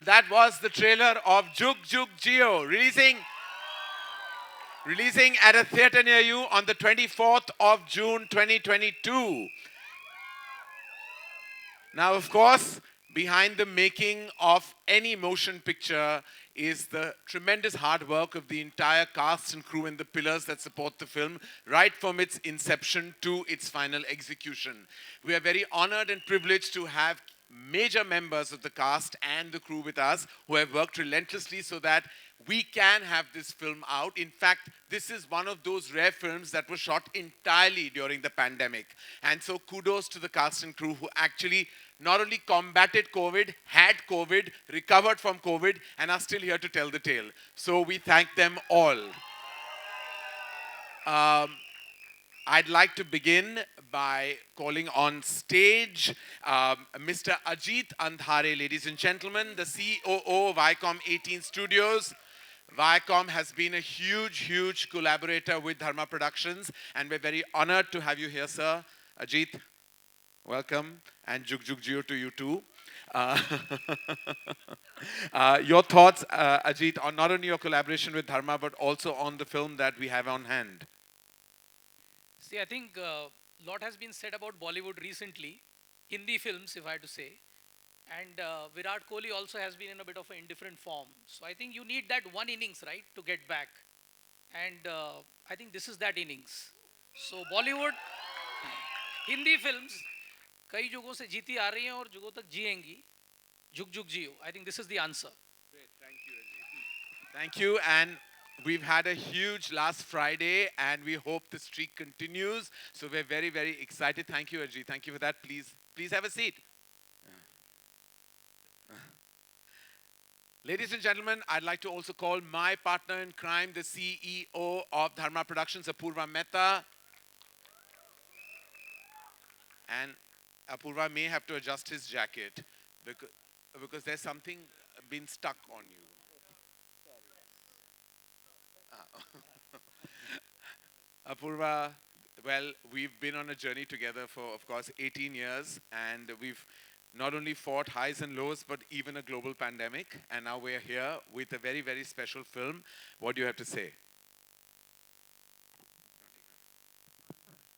that was the trailer of Jug Jug Jiyo, releasing at a theatre near you on the 24th of June 2022. Now, of course, behind the making of any motion picture is the tremendous hard work of the entire cast and crew and the pillars that support the film, right from its inception to its final execution. We are very honored and privileged to have major members of the cast and the crew with us who have worked relentlessly so that we can have this film out. In fact, this is one of those rare films that was shot entirely during the pandemic. And so kudos to the cast and crew who actually not only combated COVID, had COVID, recovered from COVID, and are still here to tell the tale. So we thank them all. I'd like to begin by calling on stage Mr. Ajit Andhare, ladies and gentlemen, the COO of Viacom 18 Studios. Viacom has been a huge collaborator with Dharma Productions, and we're very honored to have you here, sir. Ajit, welcome, and Jug Jug Jiyo to you too. Your thoughts, Ajit, on not only your collaboration with Dharma, but also on the film that we have on hand. See, I think a lot has been said about Bollywood recently, Hindi films, if I had to say. And Virat Kohli also has been in a bit of an indifferent form. So I think you need that one innings, right, to get back. And I think this is that innings. So Bollywood, Hindi films, कई जुगों से जीती आ रही हैं और जुगों तक जिएंगी. Jug Jug Jiyo. I think this is the answer. Great, thank you, Ajit. Thank you, and we've had a huge last Friday, and we hope the streak continues. So we're very excited. Thank you, Ajit. Thank you for that. Please have a seat. Ladies and gentlemen, I'd like to also call my partner in crime, the CEO of Dharma Productions, Apurva Mehta. And Apurva may have to adjust his jacket because there's something been stuck on you. Apurva, well, we've been on a journey together for, of course, 18 years, and we've not only fought highs and lows, but even a global pandemic, and now we're here with a very special film. What do you have to say?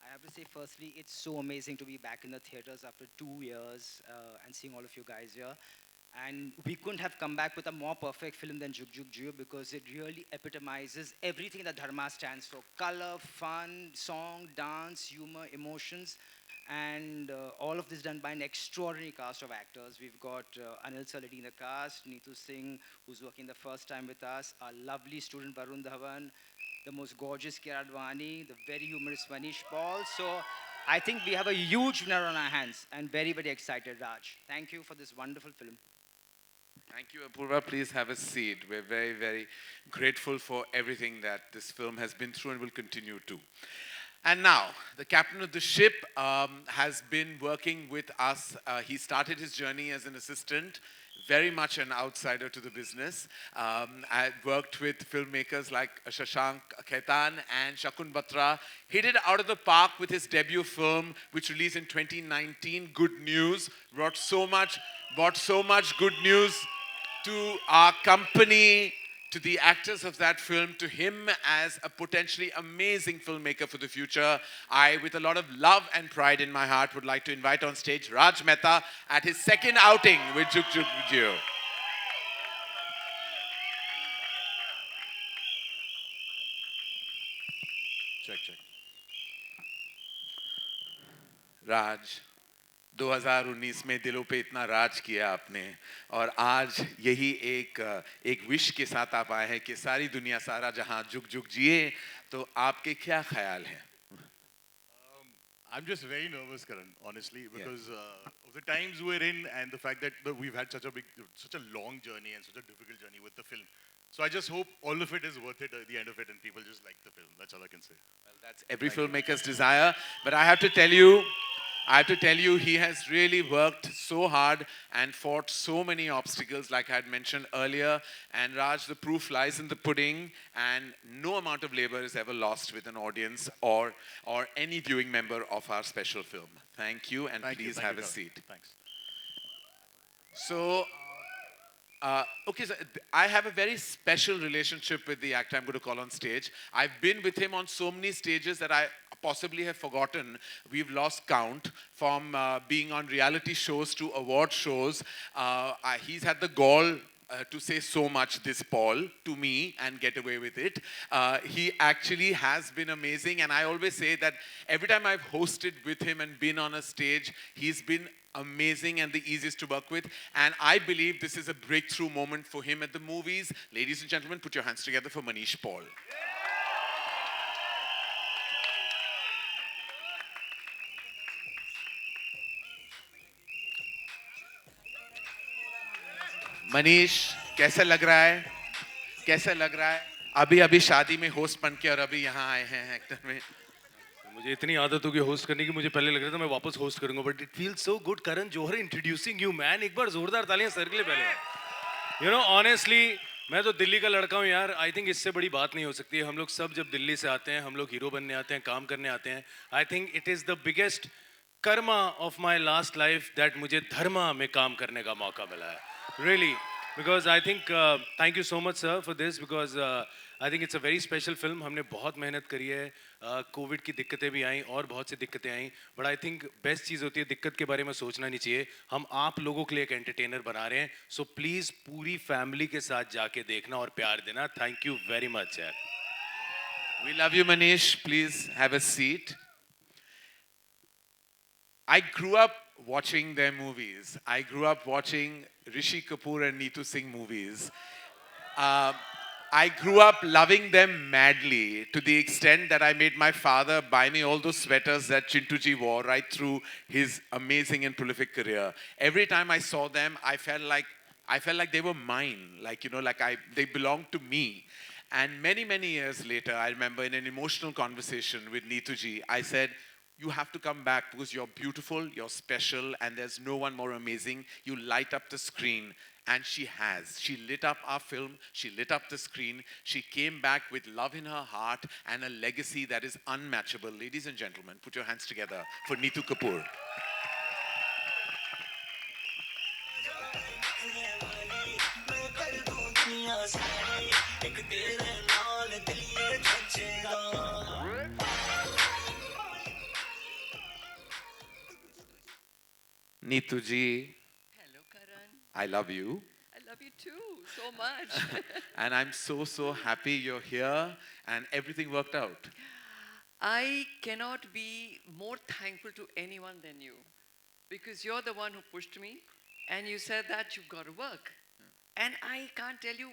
I have to say, firstly, it's so amazing to be back in the theaters after 2 years and seeing all of you guys here. And we couldn't have come back with a more perfect film than Jug Jug Jiyo because it really epitomizes everything that Dharma stands for. Color, fun, song, dance, humor, emotions. And all of this done by an extraordinary cast of actors. We've got Anil Sir leading the cast, Neetu Singh, who's working the first time with us, our lovely student Varun Dhawan, the most gorgeous Kiara Advani, the very humorous Manish Paul. So I think we have a huge winner on our hands and very excited, Raj. Thank you for this wonderful film. Thank you, Apurva. Please have a seat. We're very grateful for everything that this film has been through and will continue to. And now, the captain of the ship has been working with us. He started his journey as an assistant, very much an outsider to the business. I worked with filmmakers like Shashank Khaitan and Shakun Batra. Hit it out of the park with his debut film, which released in 2019, Good News. Brought so much good news to our company, to the actors of that film, to him as a potentially amazing filmmaker for the future. I, with a lot of love and pride in my heart, would like to invite on stage Raj Mehta at his second outing with Jug Jug Jiyo. Check. Raj, 2019 में दिलों पे इतना राज किया आपने और आज यही एक विश के साथ आप आए हैं कि सारी दुनिया सारा जहां जुग जुग जिए तो आपके क्या ख्याल हैं? I'm just very nervous, Karan, honestly, because of the times we're in and the fact that we've had such a long journey and such a difficult journey with the film. So I just hope all of it is worth it at the end of it and people just like the film. That's all I can say. Well, that's every filmmaker's desire, but I have to tell you, he has really worked so hard and fought so many obstacles, like I had mentioned earlier. And Raj, the proof lies in the pudding, and no amount of labor is ever lost with an audience or any viewing member of our special film. Thank you, and please have a seat. Thanks. So, Okay, so I have a very special relationship with the actor I'm going to call on stage. I've been with him on so many stages that I possibly have forgotten. We've lost count from being on reality shows to award shows. He's had the gall to say so much, this Paul, to me and get away with it. He actually has been amazing, and I always say that every time I've hosted with him and been on a stage, he's been amazing and the easiest to work with. And I believe this is a breakthrough moment for him at the movies. Ladies and gentlemen, put your hands together for Manish Paul. Manish कैसा लग रहा है कैसा लग रहा है अभी अभी शादी में होस्ट बन के और अभी यहाँ आए हैं एक्टर में मुझे इतनी आदत होगी होस्ट करने की मुझे पहले लग रहा था मैं वापस होस्ट करूंगा but it feels so good Karan Johar introducing you man एक बार जोरदार तालियां सर के लिए पहले यू नो ऑनेस्टली मैं तो दिल्ली का लड़का हूँ यार आई थिंक इससे बड़ी बात नहीं हो सकती हम लोग सब जब दिल्ली से आते हैं हम लोग हीरो बनने आते हैं काम करने आते हैं I think it is the biggest Karma of my last life that मुझे धर्मा में काम करने का मौका मिला है really because I think thank you so much sir for this because I think it's a very special film हमने बहुत मेहनत करी है कोविड की दिक्कतें भी आई और बहुत सी दिक्कतें आई बट आई थिंक बेस्ट चीज़ होती है दिक्कत के बारे में सोचना नहीं चाहिए हम आप लोगों के लिए एक एंटरटेनर बना रहे हैं सो प्लीज़ पूरी फैमिली के साथ जाके देखना और प्यार देना थैंक यू वेरी मच यार We love you, Manish. Please have a seat. I grew up watching their movies. I grew up watching Rishi Kapoor and Neetu Singh movies. Uh, I grew up loving them madly to the extent that I made my father buy me all those sweaters that Chintuji wore right through his amazing and prolific career. Every time I saw them, I felt like they were mine, like they belonged to me. And many, many years later, I remember in an emotional conversation with Neetuji, I said, you have to come back because you're beautiful, you're special, and there's no one more amazing. You light up the screen. And she has. She lit up our film, she lit up the screen, she came back with love in her heart and a legacy that is unmatchable. Ladies and gentlemen, put your hands together for Neetu Kapoor. Neetu ji, Hello, Karan. I love you. I love you too so much. And I'm so, so happy you're here and everything worked out. I cannot be more thankful to anyone than you because you're the one who pushed me and you said that you've got to work. And I can't tell you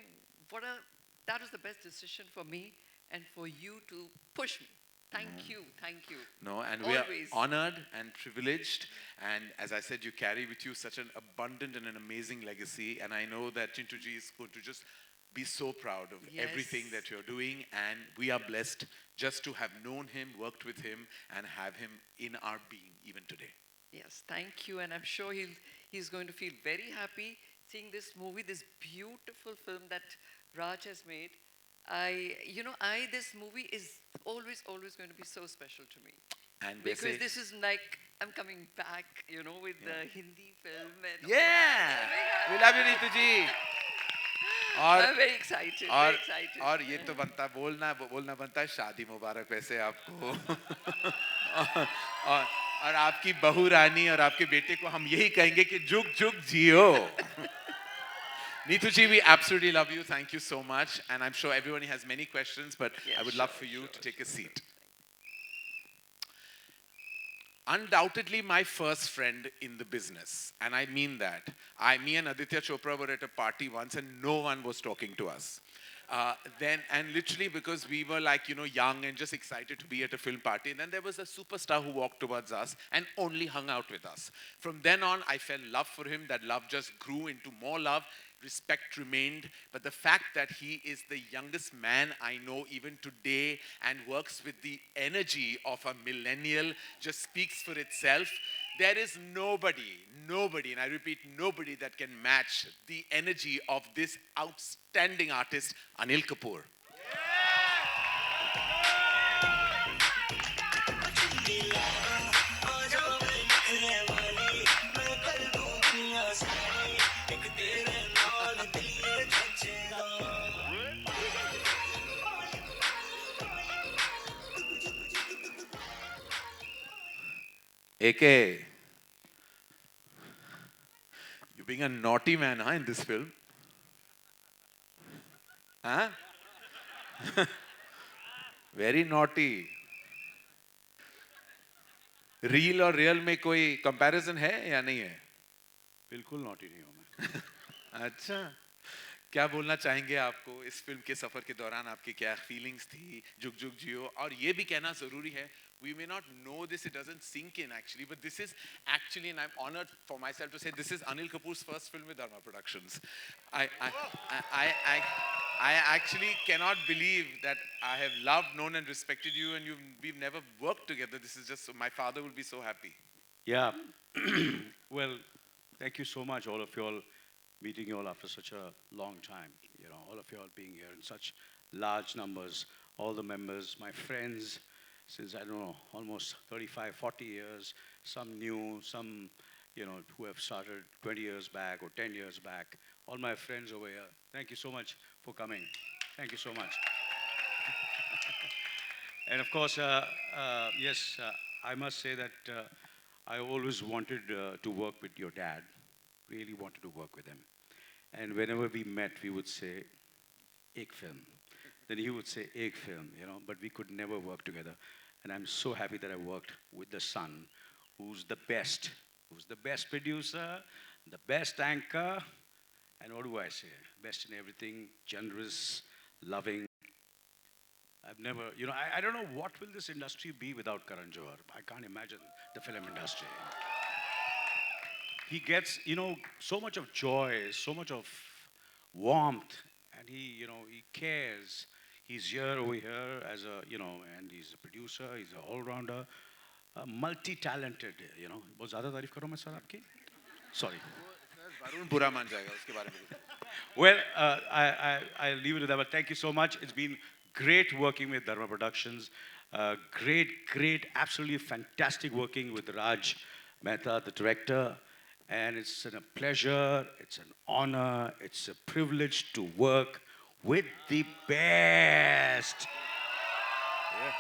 that was the best decision for me and for you to push me. Thank you, thank you. No, and Always. we are honored and privileged. And as I said, you carry with you such an abundant and an amazing legacy. And I know that Chintuji is going to just be so proud of everything Yes. that you're doing. And we are blessed just to have known him, worked with him, and have him in our being even today. Yes, thank you. And I'm sure he's going to feel very happy seeing this movie, this beautiful film that Raj has made. This movie is always going to be so special to me. And Because this is like, I'm coming back, with the Hindi film. And yeah, I'm we love you, Neetu ji. I'm very excited, और very excited. और ये तो बोलना बनता है शादी मुबारक वैसे आपको और आपकी बहू रानी और आपके बेटे को हम यही कहेंगे कि जुग जुग जियो Neetu ji, we absolutely love you. Thank you so much. And I'm sure everyone has many questions, but Yeah, I would sure, love for you sure, to take a sure. seat. Undoubtedly my first friend in the business. And I mean that. Me and Aditya Chopra were at a party once and no one was talking to us. And literally because we were young and just excited to be at a film party. And then there was a superstar who walked towards us and only hung out with us. From then on, I felt love for him. That love just grew into more love. Respect remained. But the fact that he is the youngest man I know even today and works with the energy of a millennial just speaks for itself. There is nobody, and I repeat, nobody that can match the energy of this outstanding artist, Anil Kapoor. AK, you're being a naughty man, huh, in this film? Huh? Very naughty. Reel और real में कोई comparison है या नहीं है? बिल्कुल naughty नहीं हूँ मैं। अच्छा, क्या बोलना चाहेंगे आपको इस फिल्म के सफर के दौरान आपकी क्या फीलिंग्स थी जुग जुग जियो? और ये भी कहना जरूरी है, we may not know this, it doesn't sink in actually, but this is actually, and I'm honored for myself to say, this is Anil Kapoor's first film with Dharma Productions. I, I, I, I actually cannot believe that I have loved, known, and respected you, and we've never worked together. This is just, my father will be so happy. Yeah. Well, thank you so much, all of you all, meeting you all after such a long time. You know, all of you all being here in such large numbers, all the members, my friends, since I don't know, almost 35, 40 years, some new, some, you know, who have started 20 years back or 10 years back. All my friends over here, thank you so much for coming. Thank you so much. And of course, yes, I must say that I always wanted to work with your dad, really wanted to work with him. And whenever we met, we would say, ek film. Then he would say, ek film, you know, but we could never work together. And I'm so happy that I worked with the son, who's the best producer, the best anchor, and what do I say? Best in everything, generous, loving. I've never, you know, I don't know what will this industry be without Karan Johar. I can't imagine the film industry. He gets, you know, so much of joy, so much of warmth, and he, you know, he cares. He's here over here as a, you know, and he's a producer, he's an all-rounder, multi-talented, you know. बहुत ज़्यादा तारीफ करूँ मैं sir आपकी? Sorry. Varun बुरा मान जाएगा उसके बारे में. Well, I'll leave it at that, but thank you so much. It's been great working with Dharma Productions. Great, absolutely fantastic working with Raj Mehta, the director. And it's a pleasure, it's an honor, it's a privilege to work with the best. Yeah.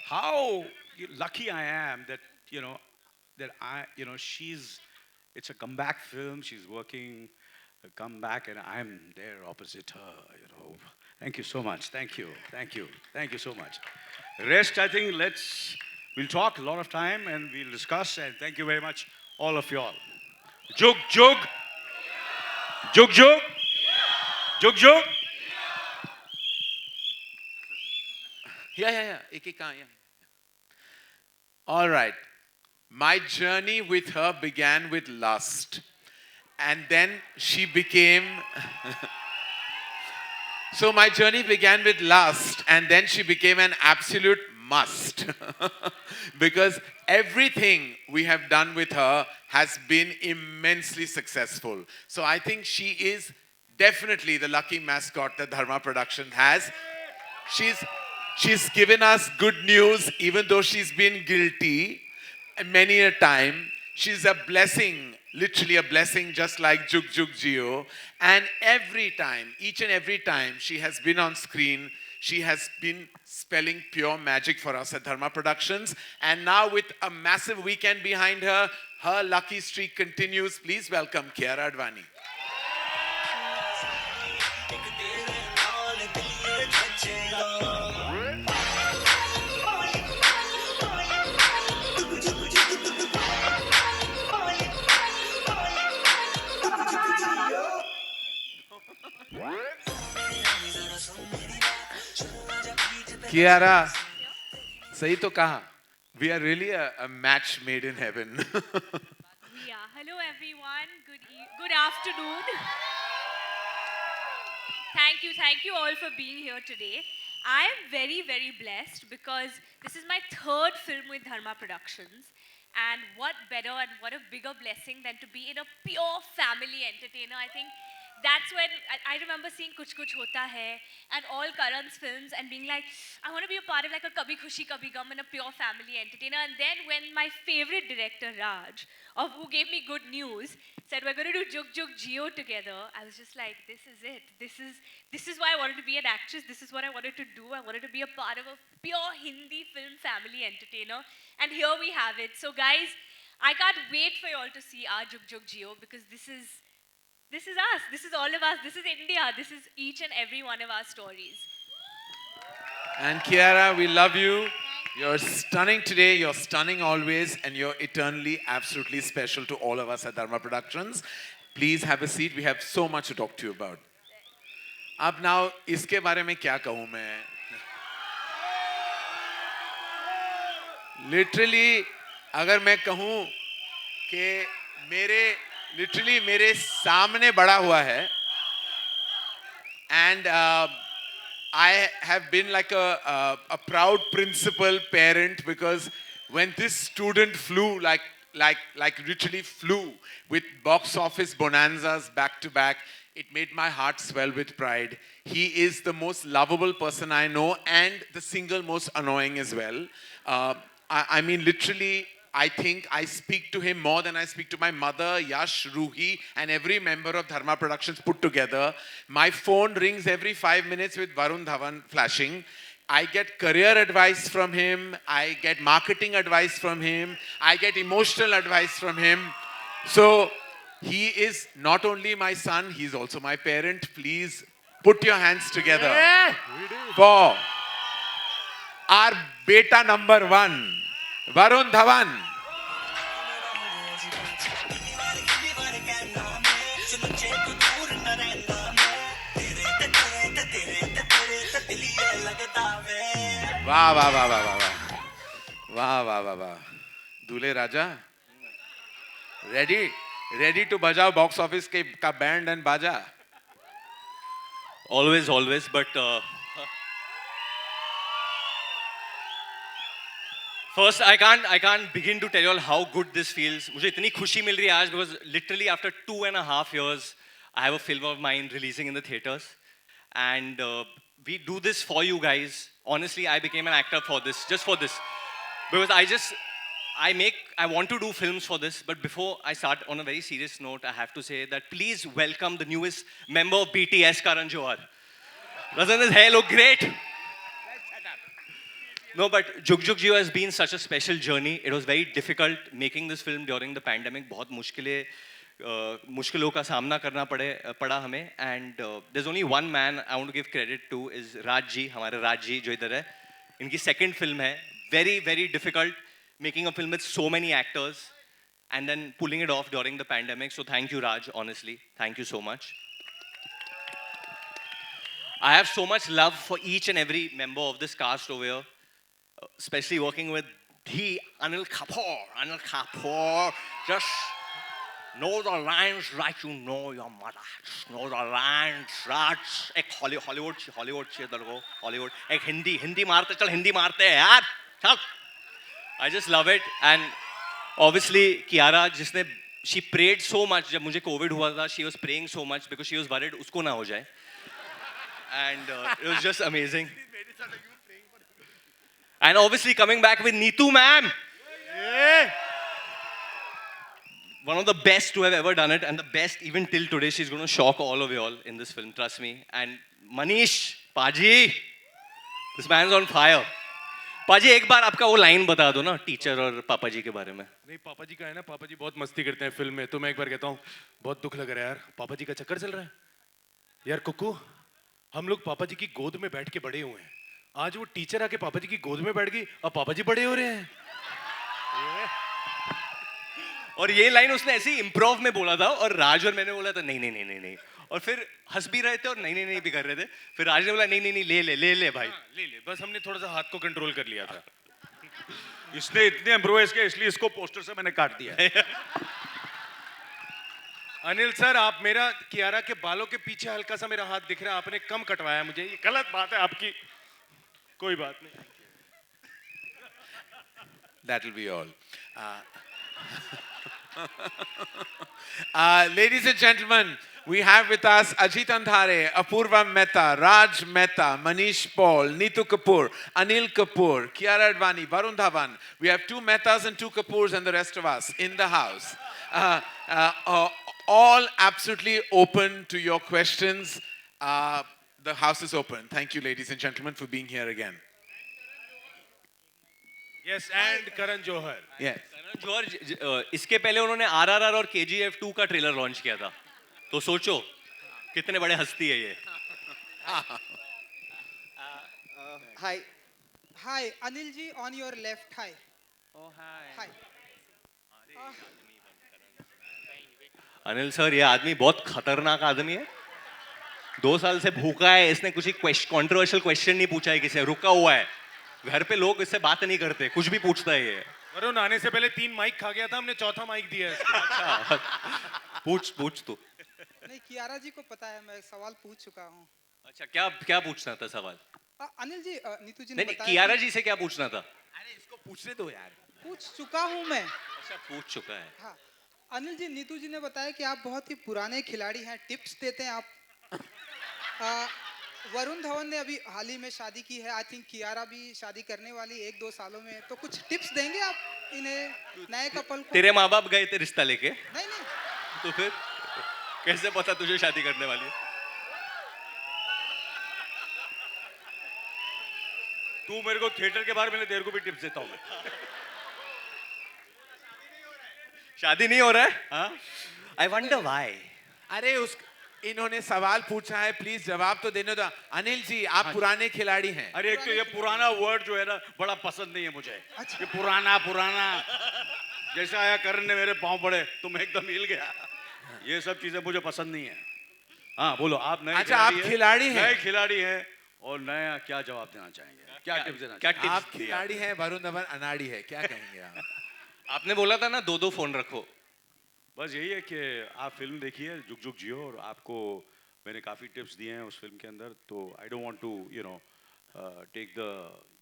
How lucky I am that, you know, it's a comeback film, she's working a comeback, and I'm there opposite her, you know. Thank you so much, thank you so much. Rest, I think, we'll talk a lot of time and we'll discuss, and thank you very much, all of you all. Jug Jug! Jug Jug! Jug Jug! Yeah. एक कहाँ yeah. All right. My journey with her began with lust. And then she became. So my journey began with lust, and then she became an absolute must. Because everything we have done with her has been immensely successful. So I think she is definitely the lucky mascot that Dharma Production has. She's given us good news, even though she's been guilty many a time. She's a blessing, literally a blessing, just like Jug Jug Jiyo. And every time, each and every time she has been on screen, she has been spelling pure magic for us at Dharma Productions. And now with a massive weekend behind her, her lucky streak continues. Please welcome Kiara Advani. Kiara, सही तो कहा. We are really a match made in heaven. Yeah, hello everyone. Good afternoon. Thank you all for being here today. I am very, very blessed because this is my third film with Dharma Productions. And what better and what a bigger blessing than to be in a pure family entertainer. I think that's when I remember seeing Kuch Kuch Hota Hai and all Karan's films and being like, I want to be a part of like a Kabhi Khushi Kabhi Gum and a pure family entertainer. And then when my favorite director, Raj, who gave me good news, said we're going to do Jug Jug Jiyo together, I was just like, this is it. This is why I wanted to be an actress. This is what I wanted to do. I wanted to be a part of a pure Hindi film family entertainer. And here we have it. So guys, I can't wait for you all to see our Jug Jug Jiyo because this is us. This is all of us. This is India. This is each and every one of our stories. And Kiara, we love you. You're stunning today, you're stunning always, and you're eternally, absolutely special to all of us at Dharma Productions. Please have a seat. We have so much to talk to you about. अब now इसके बारे में क्या कहूँ मैं? Literally, अगर मैं कहूँ कि literally मेरे सामने बड़ा हुआ है, and I have been like a proud principal parent because when this student flew like literally flew with box office bonanzas back to back, it made my heart swell with pride. He is the most lovable person I know and the single most annoying as well. I mean, literally, I think I speak to him more than I speak to my mother, Yash, Ruhi, and every member of Dharma Productions put together. My phone rings every 5 minutes with Varun Dhawan flashing. I get career advice from him. I get marketing advice from him. I get emotional advice from him. So he is not only my son, he's also my parent. Please put your hands together for our beta number one, Varun Dhawan. वाह वाह वाह वाह वाह वाह वाह वाह वाह दूल्हे राजा ready to बजाओ बॉक्स ऑफिस के का बैंड एंड बाजा. Always, but first I can't begin to tell you all how good this feels. मुझे इतनी खुशी मिल रही है आज because literally after 2.5 years I have a film of mine releasing in the theaters and we do this for you guys. Honestly, I became an actor for this, just for this, because I want to do films for this. But before I start, on a very serious note, I have to say that please welcome the newest member of BTS, Karan Johar. Doesn't his hair look great? No, but Jug Jug Jiyo has been such a special journey. It was very difficult making this film during the pandemic. बहुत मुश्किलों का सामना करना पड़ा हमें. And there's only one man I want to give credit to is Raj ji, हमारे Raj ji जो इधर है. इनकी second film है. Very, very difficult making a film with so many actors and then pulling it off during the pandemic. So thank you, Raj, honestly. Thank you so much. I have so much love for each and every member of this cast over here, especially working with Anil Kapoor. Just know the lines like you know your mother. Just know the lines, Raj. एक Hollywood चाहिए तेरे को, Hollywood. एक हिंदी मारते चल हिंदी मारते हैं यार. चल. I just love it. And obviously Kiara, she prayed so much. जब मुझे COVID हुआ था, she was praying so much because she was worried उसको ना हो जाए. And it was just amazing. And obviously coming back with Neetu ma'am. Yeah. One of the best to have ever done it, and the best even till today. She's going to shock all of you all in this film, trust me. And Manish, Paji, this man's on fire. पाजी एक बार आपका वो line बता दो ना teacher और पापा जी के बारे में. नहीं पापा जी का है ना, पापा जी बहुत मस्ती करते हैं फिल्म में. तो मैं एक बार कहता हूँ बहुत दुख लग रहा है यार, पापा जी का चक्कर चल रहा है यार. कुक्कू, हम लोग पापा जी की गोद में बैठ के बड़े हुए हैं. आज वो टीचर आके पापा जी की गोद में बैठ गई और पापा जी बड़े हो रहे हैं. और ये लाइन उसने ऐसे ही इम्प्रोव में बोला था और राज और मैंने बोला था नहीं. और फिर हंस भी रहे थे और नहीं भी कर रहे थे. फिर राज ने बोला नहीं ले भाई. ले बस हमने थोड़ा सा हाथ को कंट्रोल कर लिया था. इसने इतने इम्प्रोवाइज किया इसलिए इसको पोस्टर से मैंने काट दिया. अनिल सर, आप मेरा कियारा के बालों के पीछे हल्का सा मेरा हाथ दिख रहा है, आपने कम कटवाया मुझे. ये गलत बात है आपकी. कोई बात नहीं. That will be all. Ladies and gentlemen, We have with us Ajit Andhare, Apurva Mehta, Raj Mehta, Manish Paul, Neetu Kapoor, Anil Kapoor, Kiara Advani, Varun Dhawan. We have two Mehtas and two Kapoors and the rest of us in the house. Uh, all absolutely open to your questions. The house is open. Thank you, ladies and gentlemen, for being here again. Yes, and Karan Johar. Yes. George इसके पहले उन्होंने आरआरआर और KGF 2 का trailer launch किया था तो सोचो कितने बड़े हस्ती है ये Hi. Hi, Anil ji, on your left. Hi. Oh, Hi. Anil sir ये आदमी बहुत खतरनाक आदमी है 2 साल से भूखा है इसने कुछ कंट्रोवर्शियल क्वेश्चन नहीं पूछा है किसी रुका हुआ है घर पे लोग इससे बात नहीं करते कुछ भी पूछता है ये वरुण आने से पहले 3 माइक खा गया था हमने चौथा माइक दिया है इसको। अच्छा पूछ तू नहीं, कियारा जी को पता है, मैं सवाल पूछ चुका हूँ। अच्छा क्या क्या पूछना था सवाल अनिल जी, नीतू जी ने नहीं बताया कियारा कि- जी से क्या पूछना था अरे इसको पूछने दो यार। पूछ चुका हूँ मैं। अच्छा पूछ चुका है हाँ, अनिल जी, नीतू जी ने बताया कि आप बहुत ही पुराने खिलाड़ी हैं, टिप्स देते हैं आप। वरुण धवन ने अभी हाल ही में शादी की है, आई थिंक कियारा भी शादी करने वाली 1-2 सालों में, तो कुछ टिप्स देंगे आप इन्हें, नए कपल को? तेरे माँ बाप गए थे रिश्ता लेके नहीं नहीं, तो फिर कैसे पता तुझे शादी करने वाली है तू मेरे को थिएटर के बाहर मिले तेरे को भी टिप्स देता हूँ मैं शादी नहीं हो रहा है आई वंडर व्हाई अरे उस इन्होंने सवाल पूछा है, प्लीज जवाब तो देने दो। अनिल जी, आप पुराने खिलाड़ी हैं। अरे एक तो ये पुराना वर्ड जो है ना बड़ा पसंद नहीं है मुझे ये पुराना पुराना जैसा आया करण ने मेरे पाँव पड़े तो मैं एकदम हिल गया ये सब चीजें मुझे पसंद नहीं है हाँ बोलो आप नए अच्छा, आप खिलाड़ी हैं। नए खिलाड़ी हैं और नया क्या जवाब देना चाहेंगे क्या टिप्स देना क्या चाहेंगे? आप खिलाड़ी हैं, वरुण धवन अनाड़ी है, क्या कहेंगे आप? आपने बोला था ना 2-2 फोन रखो बस यही है कि आप फिल्म देखिए जुग जुग जियो और आपको मैंने काफ़ी टिप्स दिए हैं उस फिल्म के अंदर तो I don't want to take the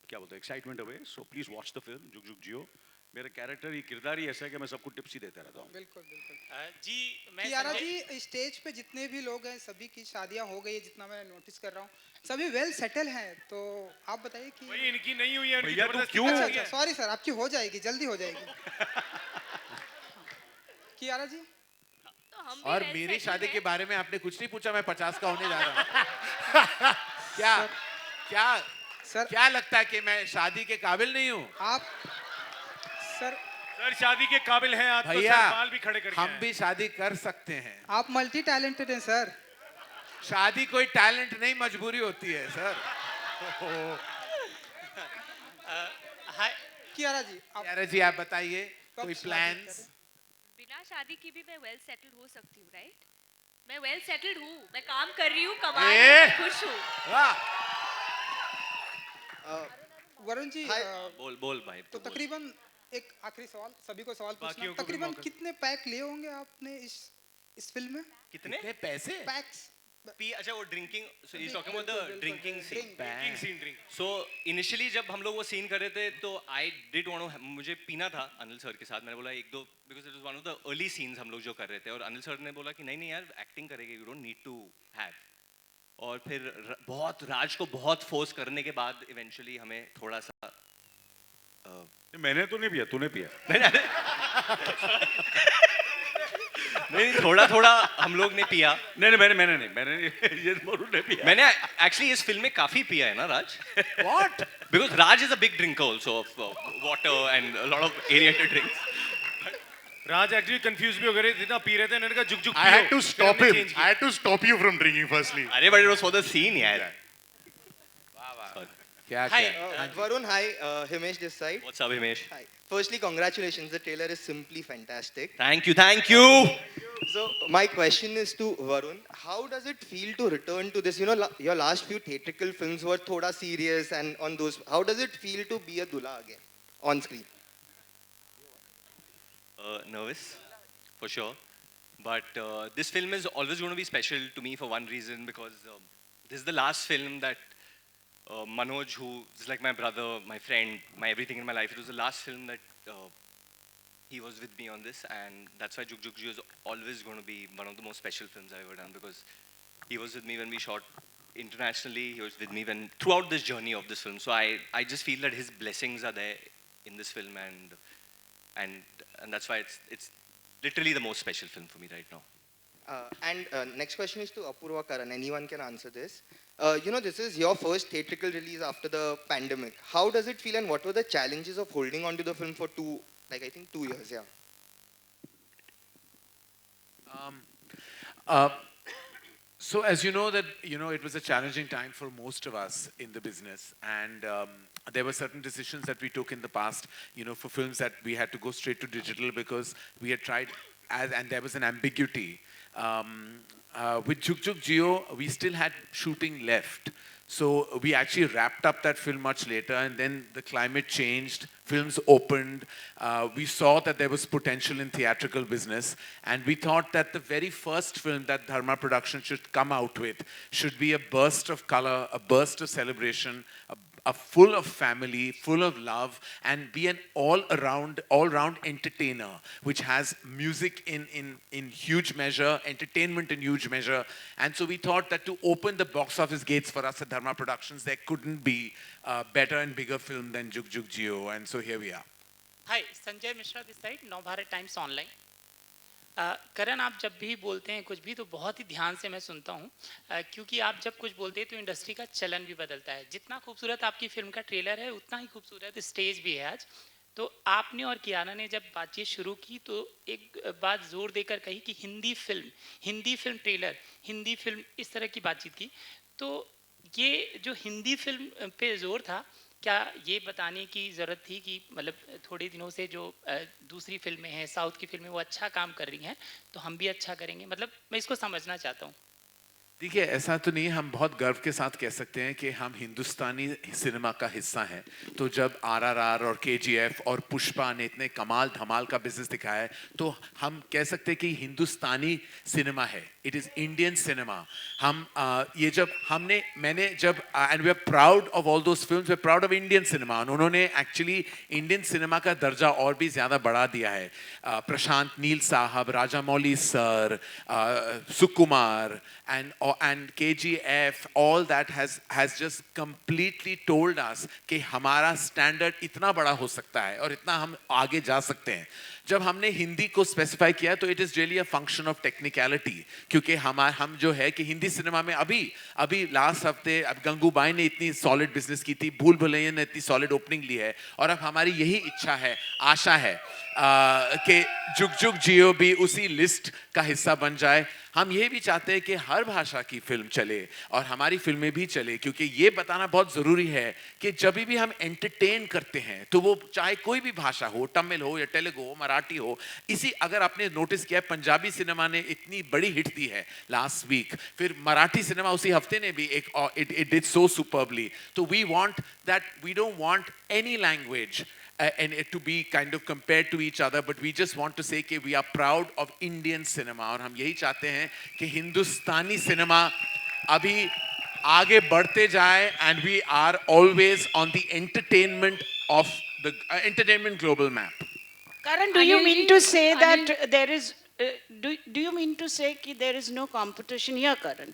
क्या बोलते हैं excitement away so please watch the film Jug Jug जियो मेरा कैरेक्टर ही किरदार ही ऐसा है कि मैं सबको टिप्स ही देता रहता हूँ बिल्कुल बिल्कुल। जी मैं कियारा संजय- जी, स्टेज पे जितने भी लोग हैं सभी की शादियां हो गई है, जितना मैं नोटिस कर रहा हूँ, सभी वेल सेटल हैं, तो आप बताइए कि भाई इनकी नहीं हुई है इनकी भैया, तू जबरदस्ती क्यों? कर अच्छा रही अच्छा, है। सॉरी सर, आपकी हो जाएगी, जल्दी हो जाएगी। कियारा जी, तो हम भी और well मेरी settled शादी के हैं। बारे में आपने कुछ नहीं पूछा, मैं 50 का होने जा रहा हूँ। क्या क्या सर क्या लगता है कि मैं शादी के काबिल नहीं हूँ? आप सर सर शादी के काबिल हैं आज तो भैया, सर बाल भी खड़े करके हम आए। भी शादी कर सकते हैं। आप मल्टी टैलेंटेड हैं सर। शादी कोई टैलेंट नहीं, मजबूरी होती है सर। हाय कियारा जी, आप यार जी, आप बताइए कब कोई शादी प्लान्स? बिना शादी की भी मैं वेल सेटल्ड हो सकती हूँ, राइट? मैं वेल सेटल्ड हूँ, मैं काम कर रही हूँ, कमा रही हूँ, मैं खुश हूँ। वाह, वरुण जी, बोल भाई तो तकरीबन एक आखिरी सवाल, सभी को सवाल पूछना, बाकियों को भी तकरीबन मौका- कितने पैक लिए होंगे आपने इस फिल्म में? कितने कितने पैसे? पैक्स अच्छा वो drinking so you talking about the drinking scene drinking scene drink so initially जब हम लोग वो सीन कर रहे थे तो आई डिड वांट मुझे पीना था अनिल सर के साथ मैंने बोला 1-2 because it was one of the early scenes हम लोग जो कर रहे थे और अनिल सर ने बोला कि नहीं नहीं यार एक्टिंग करेंगे you don't need to have और फिर बहुत राज को बहुत फोर्स करने के बाद इवेंचुअली हमें थोड़ा सा मैंने तो नहीं पिया तूने पिया नहीं थोड़ा थोड़ा हम लोग ने पिया नहीं मैंने ये वरुण ने पिया मैंने एक्चुअली इस फिल्म में काफी पिया है ना राज What? Because Raj is a big drinker also of water and lot of aerated drinks Raj actually confuse भी हो गए थे इतना पी रहे थे इन्होंने कहा जुग जुग I had पियो। to फिर stop हमने him. change किया। I had to stop you from drinking firstly. अरे but it was for the scene यार क्या Hi. क्या? Varun, hi, Himesh this side. What's up Himesh Hi. Firstly, congratulations. The trailer is simply fantastic. Thank you So, my question is to Varun. How does it feel to return to this? You know, your last few theatrical films were thoda serious and on those. How does it feel to be a dulha again on screen? nervous for sure but this film is always going to be special to me for one reason because this is the last film that Manoj, who is like my brother, my friend, my everything in my life, it was the last film that he was with me on this, and that's why Jug Jug Jiyo is always going to be one of the most special films I've ever done, because he was with me when we shot internationally. He was with me when throughout this journey of this film. So I just feel that his blessings are there in this film, and and that's why it's literally the most special film for me right now. And next question is to Apurva Karan. Anyone can answer this. This is your first theatrical release after the pandemic. How does it feel, and what were the challenges of holding on to the film for I think 2 years? Yeah. Um, uh, so as you know that it was a challenging time for most of us in the business, and there were certain decisions that we took in the past, for films that we had to go straight to digital because we had tried, and there was an ambiguity. With Jug Jug Jiyo, we still had shooting left. So we actually wrapped up that film much later, and then the climate changed, films opened, we saw that there was potential in theatrical business, and we thought that the very first film that Dharma Production should come out with should be a burst of color, a burst of celebration, a full of family, full of love, and be an all-round entertainer, which has music in huge measure, entertainment in huge measure. And so we thought that to open the box office gates for us at Dharma Productions, there couldn't be a better and bigger film than Jug Jug Jiyo, and so here we are. Hi, Sanjay Mishra this side, Navbharat Times Online. करण, आप जब भी बोलते हैं कुछ भी तो बहुत ही ध्यान से मैं सुनता हूँ, क्योंकि आप जब कुछ बोलते हैं तो इंडस्ट्री का चलन भी बदलता है. जितना खूबसूरत आपकी फिल्म का ट्रेलर है उतना ही खूबसूरत स्टेज भी है आज. तो आपने और कियारा ने जब बातचीत शुरू की तो एक बात जोर देकर कही कि Hindi film trailer, Hindi film, इस तरह की बातचीत की. तो ये जो हिंदी फिल्म पे जोर था, क्या ये बताने की ज़रूरत थी कि मतलब थोड़े दिनों से जो दूसरी फिल्में हैं, साउथ की फिल्में, वो अच्छा काम कर रही हैं, तो हम भी अच्छा करेंगे? मतलब मैं इसको समझना चाहता हूँ. देखिए, ऐसा तो नहीं, हम बहुत गर्व के साथ कह सकते हैं कि हम हिंदुस्तानी सिनेमा का हिस्सा हैं. तो जब आरआरआर और केजीएफ और पुष्पा ने इतने कमाल धमाल का बिजनेस दिखाया है, तो हम कह सकते हैं कि हिंदुस्तानी सिनेमा है. It is Indian cinema. हम ये जब मैंने जब and we are proud of all those films, we are proud of Indian cinema. उन्होंने एक्चुअली इंडियन सिनेमा का दर्जा और भी ज़्यादा बढ़ा दिया है. प्रशांत नील साहब, Rajamouli sir, Sukumar, and KGF, all that has just completely told us कि हमारा स्टैंडर्ड इतना बड़ा हो सकता है और इतना हम आगे जा सकते हैं. जब हमने हिंदी को स्पेसिफाई किया तो it is really a function of technicality, क्योंकि हम जो है कि हिंदी सिनेमा में अभी लास्ट हफ्ते अब गंगूबाई ने इतनी सॉलिड बिजनेस की थी, भूल भुलैया ने इतनी सॉलिड ओपनिंग ली है, और अब हमारी यही इच्छा है, आशा है कि जुग जुग जियो भी उसी लिस्ट का हिस्सा बन जाए. हम ये भी चाहते हैं कि हर भाषा की फिल्म चले और हमारी फिल्में भी चले, क्योंकि ये बताना बहुत ज़रूरी है कि जब भी हम एंटरटेन करते हैं तो वो चाहे कोई भी भाषा हो, तमिल हो या तेलुगु हो, मराठी हो. अगर आपने नोटिस किया, पंजाबी सिनेमा ने इतनी बड़ी हिट दी है लास्ट वीक, फिर मराठी सिनेमा उसी हफ्ते ने भी इट डिड सो सुपर्बली. तो we don't want any language and it to be kind of compared to each other, but we just want to say कि we are proud of Indian cinema, और हम यही चाहते हैं कि Hindustani cinema अभी आगे बढ़ते जाए, and we are always on the entertainment of the entertainment global map. Karan, do you mean to say that there is, do you mean to say that there is no competition here, Karan?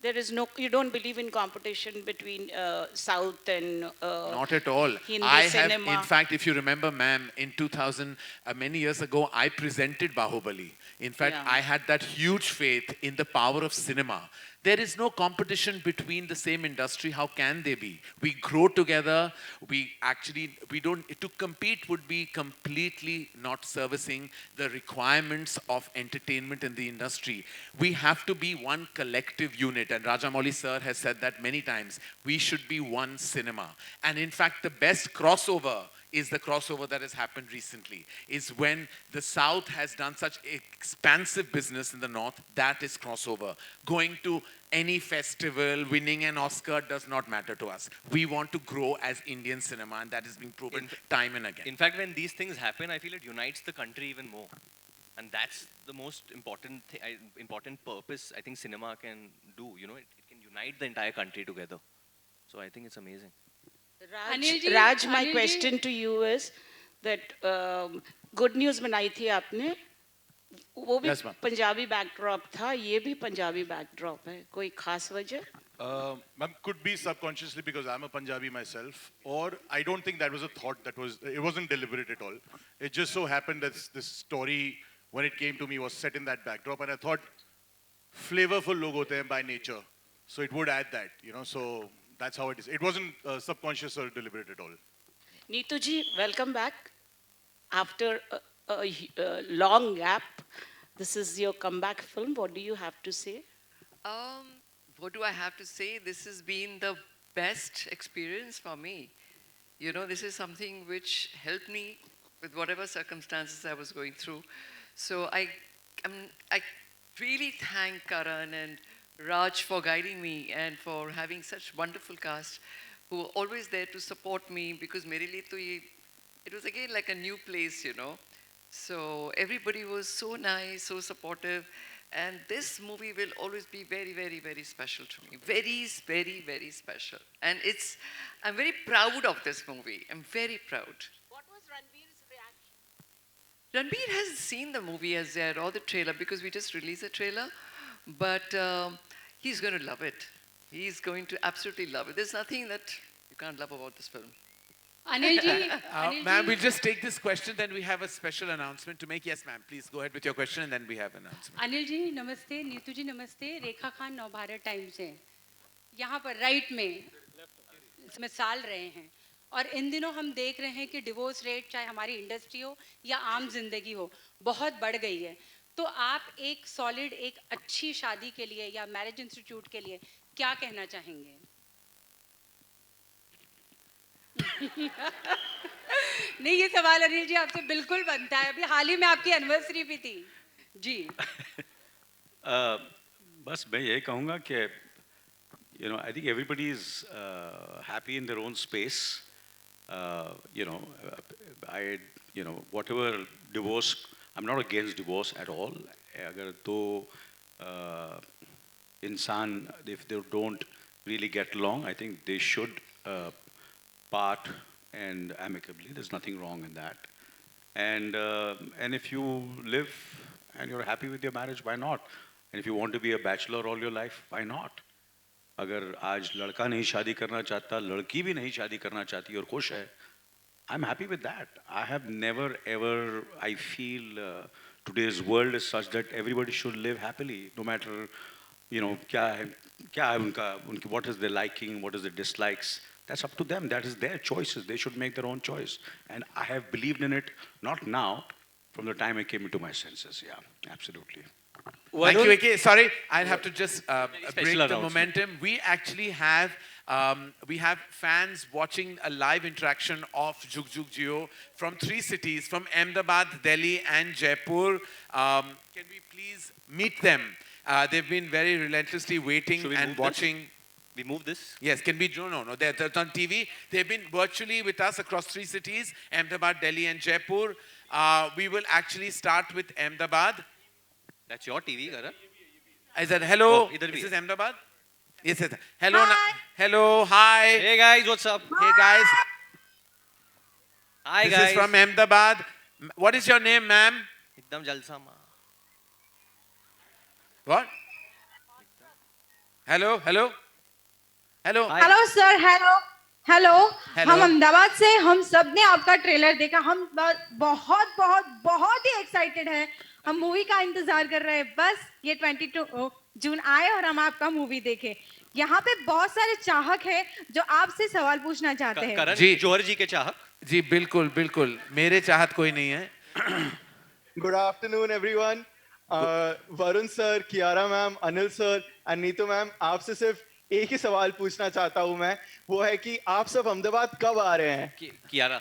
There is no, you don't believe in competition between South and Not at all. Hindi cinema. In fact, if you remember, ma'am, in 2000, many years ago, I presented Bahubali. In fact, Yeah. I had that huge faith in the power of cinema. There is no competition between the same industry. How can they be? We grow together. We don't, to compete would be completely not servicing the requirements of entertainment in the industry. We have to be one collective unit. And Rajamouli sir has said that many times. We should be one cinema. And in fact, the best crossover is the crossover that has happened recently, is when the South has done such expansive business in the North. That is crossover. Going to any festival, winning an Oscar does not matter to us. We want to grow as Indian cinema, and that has been proven time and again. In fact, when these things happen, I feel it unites the country even more. And that's the most important important purpose I think cinema can do. You know, it can unite the entire country together. So I think it's amazing. Raj, my question to you is that good news बनाई थी आपने, वो भी Yes, ma'am. Punjabi backdrop था, ये भी Punjabi backdrop है, कोई खास वजह? Ma'am, could be subconsciously because I'm a Punjabi myself, or I don't think that was a thought it wasn't deliberate at all. It just so happened that this story, when it came to me, was set in that backdrop, and I thought flavorful log hote hain by nature, so it would add that, so that's how it is. It wasn't subconscious or deliberate at all. Neetu ji, welcome back. After a long gap, this is your comeback film. What do you have to say? What do I have to say? This has been the best experience for me. This is something which helped me with whatever circumstances I was going through. So I really thank Karan and Raj for guiding me and for having such wonderful cast who were always there to support me, because mere liye to it was again like a new place, So everybody was so nice, so supportive. And this movie will always be very, very, very special to me. Very, very, very special. And I'm very proud of this movie. I'm very proud. What was Ranveer's reaction? Ranveer hasn't seen the movie as yet or the trailer, because we just released the trailer. But he's going to love it. He's going to absolutely love it. There's nothing that you can't love about this film. Anil ji, Anil Ma'am, ji. we'll just take this question, then we have a special announcement to make. Yes, ma'am, please go ahead with your question, and then we have an announcement. Anil ji नमस्ते, नीतू जी नमस्ते, रेखा Khan Navbharat times से यहाँ पर right में मिसाल रहे हैं, और इन दिनों हम देख रहे हैं कि डिवोर्स रेट चाहे हमारी इंडस्ट्री हो या आम जिंदगी हो बहुत बढ़ गई है. तो आप एक सॉलिड, एक अच्छी शादी के लिए या मैरिज इंस्टीट्यूट के लिए क्या कहना चाहेंगे? नहीं, ये सवाल अनिल जी आपसे बिल्कुल बनता है. अभी हाल ही में आपकी एनिवर्सरी भी थी जी. बस मैं यही कहूँगा कि I think everybody is happy in their own space. Whatever divorce, I'm not against divorce at all. अगर दो इंसान, if they don't really get along, I think they should part and amicably. There's nothing wrong in that. And if you live and you're happy with your marriage, why not? And if you want to be a bachelor all your life, why not? अगर आज लड़का नहीं शादी करना चाहता, लड़की भी नहीं शादी करना चाहती और खुश है, I'm happy with that. I have never ever, I feel today's world is such that everybody should live happily, no matter, क्या है उनकी, what is their liking, what is their dislikes. That's up to them. That is their choices. They should make their own choice. And I have believed in it, not now, from the time I came into my senses. Yeah, absolutely. Thank you, AK. Sorry, I'll have to just break the announcement. momentum. We actually have fans watching a live interaction of Jug Jug Jiyo from 3 cities, from Ahmedabad, Delhi, and Jaipur. Can we please meet them? They've been very relentlessly waiting and watching. We move this? Yes, can we? No. They're on TV. They've been virtually with us across 3 cities, Ahmedabad, Delhi, and Jaipur. We will actually start with Ahmedabad. That's your TV, Karan. I said, hello, Oh, this is Ahmedabad? Yes, yes. Hello, hello, hi. Hey guys, what's up? Hey guys. Hi This guys. is from Ahmedabad. What is your name, ma'am? एकदम जलसा माँ. What? Hello, hello. Hello. Hi. Hello sir, hello hello. Hello. हम अहमदाबाद से, हम सब ने आपका trailer देखा. हम बहुत बहुत बहुत ही एक्साइटेड हैं. हम मूवी का इंतजार कर रहे हैं. बस ये 22 जून आए और हम आपका मूवी देखें. यहाँ पे बहुत सारे चाहक हैं जो आपसे सवाल पूछना चाहते हैं. करण जौहर जी के चाहक. जी बिल्कुल बिल्कुल. मेरे चाहत कोई नहीं है. Good afternoon, everyone. Varun sir, Kiara ma'am, Anil sir, and Neetu ma'am, आपसे सिर्फ एक ही सवाल पूछना चाहता हूँ मैं. वो है कि आप सब अहमदाबाद कब आ रहे हैं? Kiara.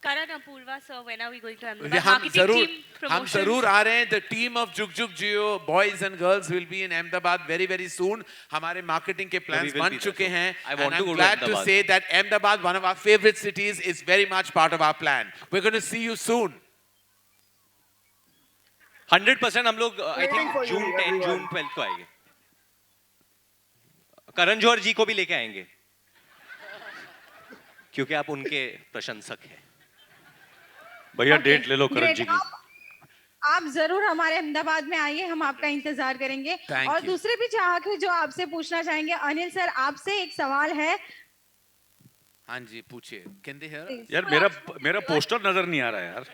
Karan, Apurva, sir, when are we going to Ahmedabad? हम Marketing जरूर team हम promotions. जरूर आ रहे हैं. The team of Jug Jug Jiyo, boys and girls, will be in Ahmedabad very very soon. हमारे marketing के plans will बन be there, चुके sir. हैं. I want And to I'm go to glad to Ahmedabad. say that Ahmedabad, one of our favorite cities, is very much part of our plan. We're going to see you soon. 100% हम लोग I Waiting think for you, June 10, everyone. June 12 को आएंगे. करण जौहर जी को भी लेके आएंगे. क्योंकि आप उनके प्रशंसक हैं. भैया Okay, डेट ले लो करण great. जी की। आप जरूर हमारे अहमदाबाद में आइए, हम आपका इंतजार करेंगे। Thank और you. दूसरे भी चाहक हैं जो आपसे पूछना चाहेंगे। अनिल सर, आपसे एक सवाल है। हाँ जी, पूछिए। Can they hear us? यार मेरा पोस्टर नजर नहीं आ रहा है यार।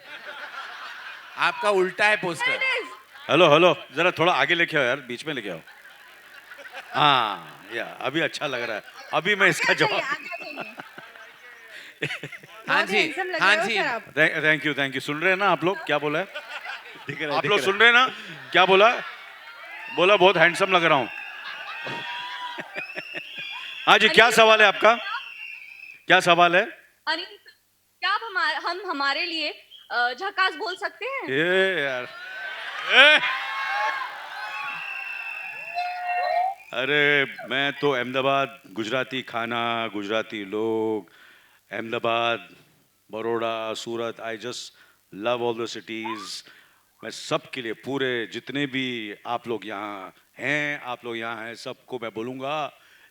आपका उल्टा है पोस्टर। हेलो हेलो, जरा थोड़ा आगे लेके आओ यार, बीच में लेके आओ। हाँ या अभी अच्छा लग रहा है, अभी मैं इसका जवाब। हाँ जी, हाँ जी। थैंक यू, सुन रहे हैं ना आप लोग क्या बोला है? दिख रहा है, आप दिख लोग रहा सुन रहे हैं ना क्या बोला? बोला बहुत हैंडसम लग रहा हूँ। हाँ जी, क्या सवाल है आपका? क्या सवाल है? अनिल, क्या आप हम हमारे लिए झकास बोल सकते हैं? ये यार ए! अरे मैं तो अहमदाबाद, गुजराती खाना, गुजराती लोग, Ahmedabad, Baroda, Surat, I just love all the cities. मैं सबके लिए, पूरे जितने भी आप लोग यहाँ हैं, आप लोग यहाँ हैं, सबको मैं बोलूँगा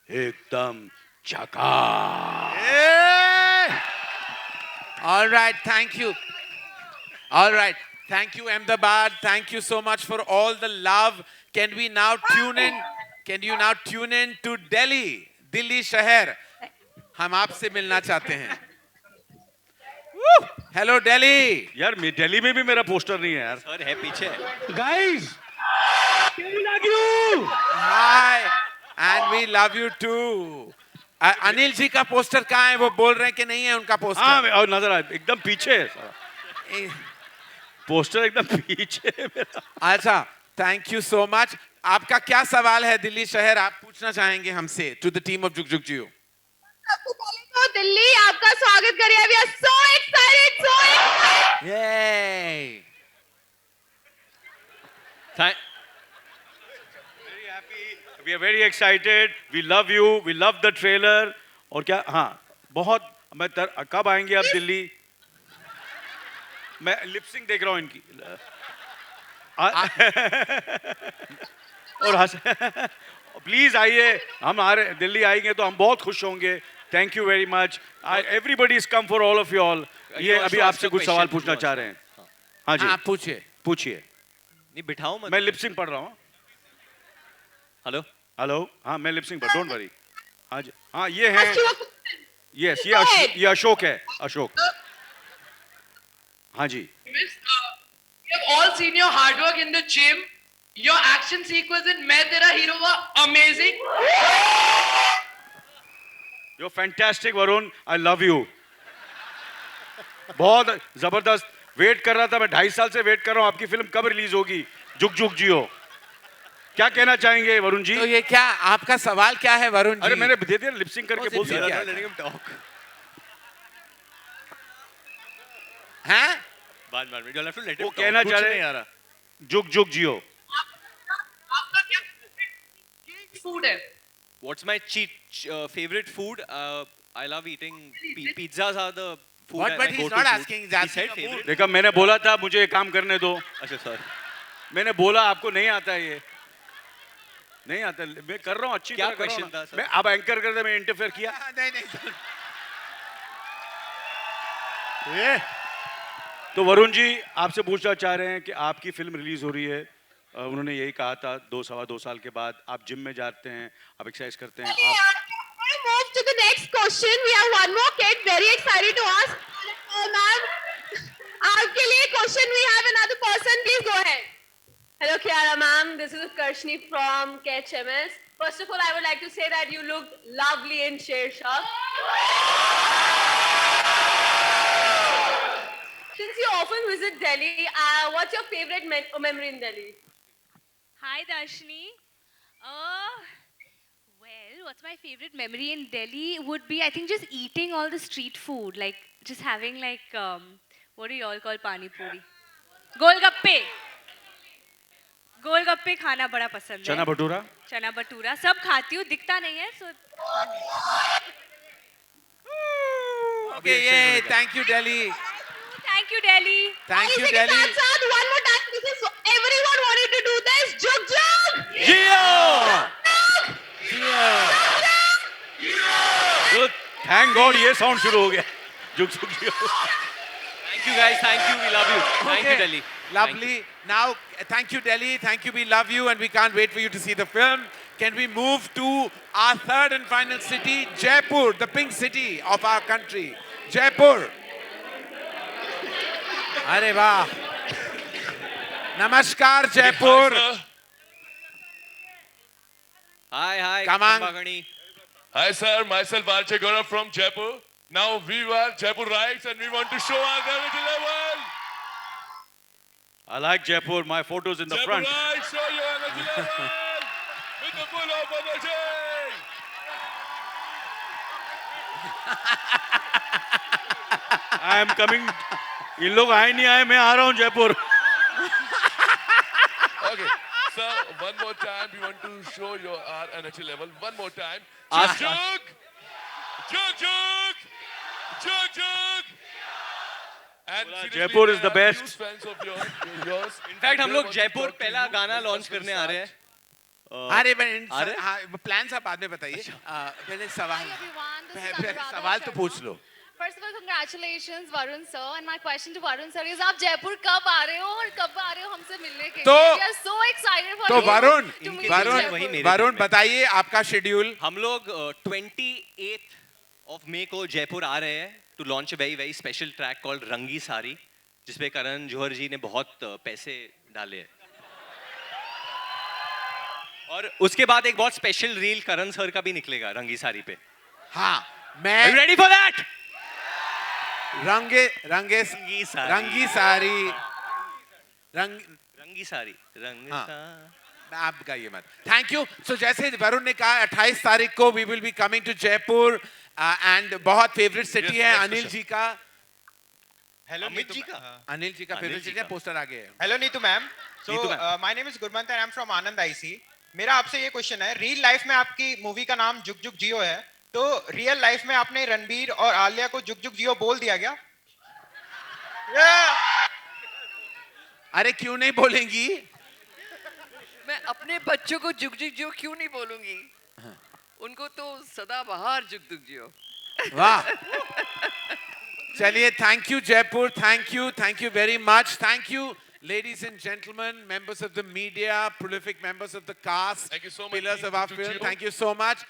एकदम झकास। All right, thank you. All right, thank you, Ahmedabad. Thank you so much for all the love. Can we now tune in? Can you now tune in to Delhi? Delhi शहर, हम आपसे मिलना चाहते हैं। Hello Delhi. यार दिल्ली में भी मेरा पोस्टर नहीं है यार। सर है पीछे। Guys, love you. Hi, and we love you too. Anil ji का पोस्टर कहाँ है? वो बोल रहे हैं कि नहीं है उनका पोस्टर। हाँ, और नजर आए एकदम पीछे है सारा। पोस्टर एकदम पीछे है मेरा। अच्छा, थैंक यू सो मच। आपका क्या सवाल है दिल्ली शहर, आप पूछना चाहेंगे हमसे? टू द टीम ऑफ जुग जुग जियो। तो दिल्ली आपका स्वागत करिए। We are so excited, so excited. Yay! We are very excited. We love you. We love the trailer. और क्या? हाँ, बहुत। कब आएंगे आप दिल्ली? मैं लिपसिंग देख रहा हूँ इनकी। और हंस। प्लीज आइए, हम आ रहे दिल्ली आएंगे तो हम बहुत खुश होंगे। Thank you very much. Everybody is come for all of you all. ये अभी आपसे कुछ सवाल पूछना चाह रहे हैं। हाँ जी, पूछिए पूछिए। नहीं बिठाओ मत। मैं लिपसिंग पढ़ रहा हूँ। हेलो हेलो, हाँ मैं लिपसिंग पर, डोंट वरी। हाँ जी, हाँ ये है, यस ये अशोक है, अशोक। हाँ जी। We have all seen your hard work in the gym. Your action sequence in मैं तेरा hero was amazing. You're fantastic, Varun. I love you. बहुत जबरदस्त। वेट कर रहा था मैं, 2.5 साल से वेट कर रहा हूँ। आपकी फिल्म कब रिलीज होगी? जुग जुग जियो। क्या कहना चाहेंगे वरुण जी? तो ये क्या आपका सवाल क्या है वरुण जी? अरे मैंने दे दिया लिपसिंग करके बोल दिया। हैं? बाद में you'll have to let him वो talk. कहना कुछ चाह नहीं रहे आ रहा। जुग जुग जियो। Food है। What's my favorite food? I love eating pizzas are the food. What? But he's not asking. He's asking a food. देखा, मैंने बोला था मुझे ये काम करने दो। अच्छा सर, मैंने बोला आपको नहीं आता है ये, नहीं आता। मैं कर रहा हूँ अच्छी क्या तरह कर रहा question हूँ था ना। सर? मैं अब एंकर करते मैं इंटरफेयर किया। नहीं। ये तो वरुण जी आपसे पूछना चाह रहे हैं कि आपकी फिल्म रिलीज हो रही है। उन्होंने यही कहा था 2-2.5 साल के बाद आप जिम में जाते हैं, आप एक्सरसाइज करते हैं। We move to the next question. We have one more kid. Very excited to ask. Ma'am, आपके लिए question we have another person. Please go ahead. Hello, Kiara ma'am. This is Karshni from KHMS. First of all, I would like to say that you look lovely in Sher Shah. Since you often visit Delhi, what's your favorite memory in Delhi? Hi, Darshini. Well, what's my favorite memory in Delhi would be, I think, just eating all the street food. Like, just having, like, what do you all call pani puri? Golgappe. गोलगप्पे खाना बड़ा पसंद है। चना भटूरा? चना भटूरा सब खाती हूँ, दिखता नहीं है सो। Okay, yay! Thank you, Delhi. Thank you, Delhi. Thank you, Delhi. One more time. This is everyone wanted to do this. Jug Jug Jiyo. तो थैंक गॉड ये साउंड शुरू हो गया। जुग जुग जियो। Thank you guys. Thank you. We love you. Thank you, Okay. Delhi. Lovely. Now, thank you, Delhi. Thank you. We love you, and we can't wait for you to see the film. Can we move to our third and final city, Jaipur, the pink city of our country? Jaipur. Arey वाह. Namaskar, Jaipur. Hi, hi. Come on. Sambagani. Hi sir, myself Archie Gaurav from Jaipur. Now we are Jaipur Rights and we want to show our gravity level. I like Jaipur. My photo's in the Jaipur front. Rights, show your energy level with the full of energy. I am coming. ये लोग आए नहीं आए, मैं आ रहा हूँ Jaipur. Okay, sir, one more time we want to show your our energy level. One more time. Ask- Jug, jug, jug, jug, jug. And seriously, Jaipur is they the are best. huge fans of yours. In fact, हम They लोग want to Jaipur talk to पहला you. गाना When launch first करने will आ रहे हैं. अरे आ रहे? हाँ प्लान आप बाद में बताइए. पहले सवाल. पहले सवाल तो पूछ लो. First of all, congratulations, Varun sir. And my question to Varun sir is, आप जयपुर कब आ रहे हो और कब आ रहे हो हमसे मिलने के लिए? तो- We are so excited for तो you Varun to meet Varun Varun बताइए आपका शेड्यूल. हम लोग 28th of May को जयपुर आ रहे हैं to launch a very very special track called रंगी सारी, जिसपे करण जौहर जी ने बहुत पैसे डाले हैं. और उसके बाद एक बहुत स्पेशल रील करण सर का भी निकलेगा रंगी सारी पे. हाँ मैं. Are you ready for that? रंगी सारी रंगी सारी रंग हाँ. आप गाइए मत. Thank you. सो जैसे वरुण ने कहा 28 तारीख को we will be coming to Jaipur and बहुत फेवरेट सिटी है अनिल जी का. Hello, अमित Neetu जी ma'am. का? अनिल जी का अनिल फेवरेट जी सिटी है. का. पोस्टर आ गए हैं. Hello, Neetu ma'am. So, Neetu ma'am. my name is Gurmant and I'm from Anand IC. मेरा आपसे ये क्वेश्चन है, रियल लाइफ में आपकी मूवी का नाम जुग जुग जियो है, तो रियल लाइफ में आपने रणबीर और आलिया को जुग जुग जियो बोल दिया क्या? अरे क्यों नहीं बोलेंगी? मैं अपने बच्चों को जुग जुग जियो क्यों नहीं बोलूंगी? उनको तो सदाबहार जुग जुग जियो. वाह. चलिए thank you Jaipur. Thank you very much. Thank you ladies and gentlemen, members of the media, prolific members of the cast, Thank you so much, pillars of our Jug Jug film. Jiyo. Thank you so much.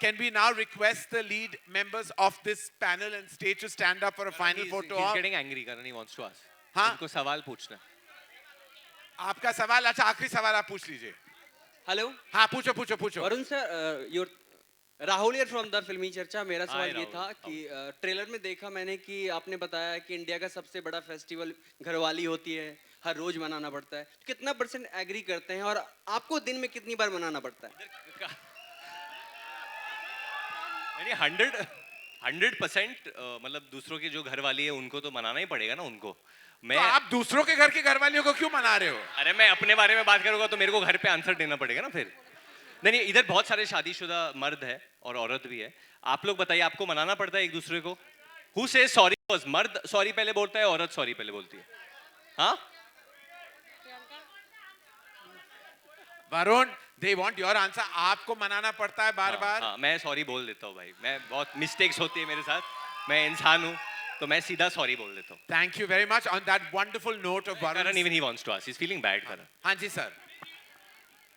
Can we now request the lead members of this panel and stage to stand up for a final photo He's op? getting angry. Karan, he wants to ask. हाँ? उनको सवाल पूछना. आपका सवाल. अच्छा आखिरी सवाल आप पूछ लीजिए. हेलो. हाँ पूछो. Varun sir, your Rahul here from the फिल्मी चर्चा. मेरा Hi, सवाल ये राहुल. था कि ट्रेलर में देखा मैंने कि आपने बताया कि इंडिया का सबसे बड़ा फेस्टिवल घरवाली होती है, हर रोज मनाना पड़ता है. कितना % एग्री करते हैं और आपको दिन में कितनी बार मनाना पड़ता है? यानी 100% मतलब दूसरों के जो घर वाली है उनको तो मनाना ही पड़ेगा ना उनको. मैं तो आप दूसरों के घर के घर वालियों को क्यों मना रहे हो? अरे मैं अपने बारे में बात करूंगा तो मेरे को घर पे आंसर देना पड़ेगा ना फिर. नहीं इधर बहुत सारे शादीशुदा मर्द है और औरत भी है. आप लोग बताइए आपको मनाना पड़ता है एक दूसरे को? हु से सॉरी फर्स्ट? मर्द सॉरी पहले बोलता है, औरत सॉरी पहले बोलती है. हाँ Varun, they want your answer. आपको मनाना पड़ता है बार बार. हाँ, मैं सॉरी बोल देता हूँ भाई. मैं बहुत मिस्टेक्स होती है मेरे साथ. मैं इंसान हूँ तो मैं सीधा सॉरी बोल देता हूँ. Thank you very much on that wonderful note of Varun. Karan, even he wants to ask. He's feeling bad, Karan. हाँ जी सर.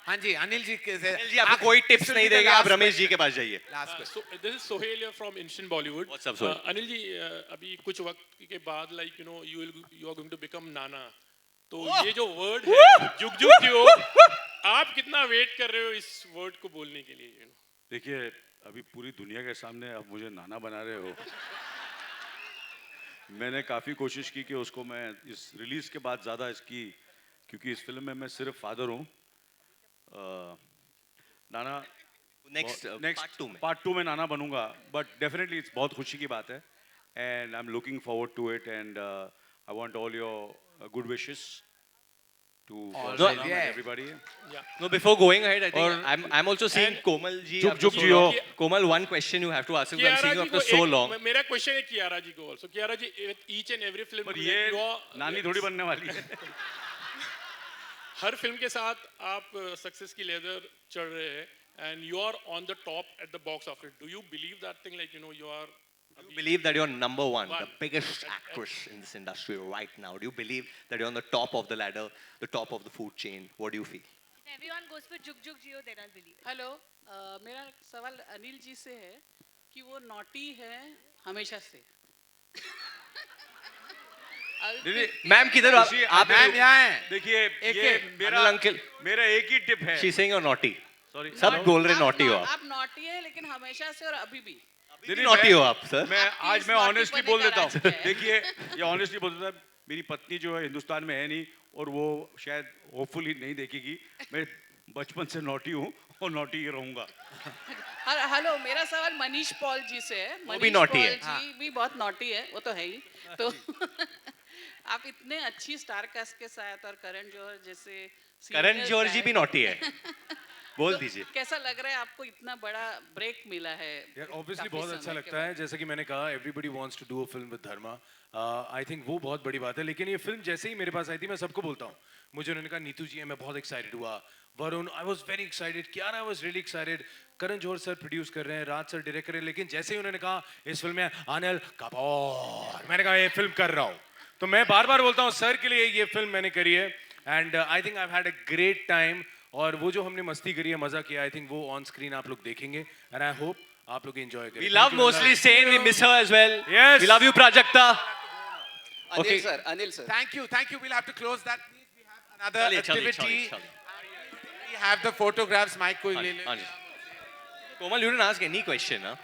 हाँ जी अनिल जी के से. अनिल जी आपको कोई टिप्स नहीं देगा. आप रमेश जी के पास जाइए. Last question. So this is Sohail here from Instant Bollywood. What's up, Sohail? Anil ji, अभी कुछ वक्त के बाद like you know you are going to become Nana. तो ये जो वर्ड है जुग जुग जियो, आप कितना वेट कर रहे हो इस वर्ड को बोलने के लिए? देखिए अभी पूरी दुनिया के सामने आप मुझे नाना बना रहे हो. मैंने काफ़ी कोशिश की कि उसको मैं इस रिलीज़ के बाद ज़्यादा इसकी, क्योंकि इस फिल्म में मैं सिर्फ फादर हूँ. नाना नेक्स्ट पार्ट 2 में नाना बनूंगा. बट डेफिनेटली इट्स बहुत खुशी की बात है and I am looking forward to it and I want all your good wishes to everybody. No, before going ahead, I think I'm also seeing Komal ji. Jug Jug Jiyo. Komal, one question you have to ask him. I'm seeing you after so long. मेरा question है कियारा जी को also. Kiara ji, each and every film. पर ये नानी थोड़ी बनने वाली है. हर फिल्म के साथ आप सक्सेस की लेदर चढ़ रहे हैं and you are on the top at the box office. Do you believe that thing, like you know you are Do you believe that you're number one, the biggest actress in this industry right now? Do you believe that you're on the top of the ladder, the top of the food chain? What do you feel? Everyone goes for Jug Jug Jiyo, then I'll believe it. Hello मेरा सवाल अनिल जी से है कि वो naughty है हमेशा से ma'am किधर आप? मैम यहाँ हैं। देखिए ये मेरा अनिल अंकल, मेरा एक ही टिप है। she's saying you're naughty. Sorry. सब बोल रहे naughty हो आप। आप नॉटी है लेकिन हमेशा से और अभी भी naughty हो आप सर। मैं आज मैं naughty ऑनेस्टली बने बोल का देता राज हूँ। क्या है? देखिए ये ऑनेस्टली बोल देता हूँ, मेरी पत्नी जो है हिंदुस्तान में है नहीं और वो शायद होपफुली नहीं देखेगी। मैं बचपन से नॉटी हूँ और नॉटी ही रहूँगा। हेलो मेरा सवाल मनीष पॉल जी से है। वो भी मनीष naughty पॉल है। जी भी बहुत नॉटी है, वो तो है ही। तो आप इतने अच्छी स्टार कास्ट के साथ और करण जौहर जैसे करण senior जौहर जी भी guy- naughty है। बोल तो दीजिए। कैसा लग रहा है आपको इतना बड़ा ब्रेक मिला है? यार ऑब्वियसली काफी बहुत समय अच्छा के लगता है, जैसे कि मैंने कहा everybody wants to do a film with Dharma. I think वो बहुत बड़ी बात है, लेकिन ये फिल्म जैसे ही मेरे पास आई थी मैं सबको बोलता हूँ, मुझे उन्होंने कहा नीतू जी मैं बहुत एक्साइटेड हुआ, Varun I was very excited, Kiara I was really excited, Karan Johar sir produce कर रहे हैं, राज सर डायरेक्ट कर रहे हैं, लेकिन जैसे ही उन्होंने कहा इस फिल्म में अनिल कपूर, मैंने कहा ये फिल्म कर रहा हूँ। तो मैं बार बार बोलता हूँ सर के लिए ये फिल्म मैंने करी है and I think I had a great time. और वो जो हमने मस्ती करी है, मजा किया, आई थिंक वो ऑन स्क्रीन आप लोग देखेंगे एंड आई होप आप लोग एंजॉय करें। We love mostly Sane, we miss her as well. Yes. We love you Prajakta. Anil sir, Anil sir. Thank you. We'll have to close that. Please, we have another चलिए, activity. चलिए। We have the photographs. Mike को ले ले। हाँ जी। Komal, you didn't ask any question, huh?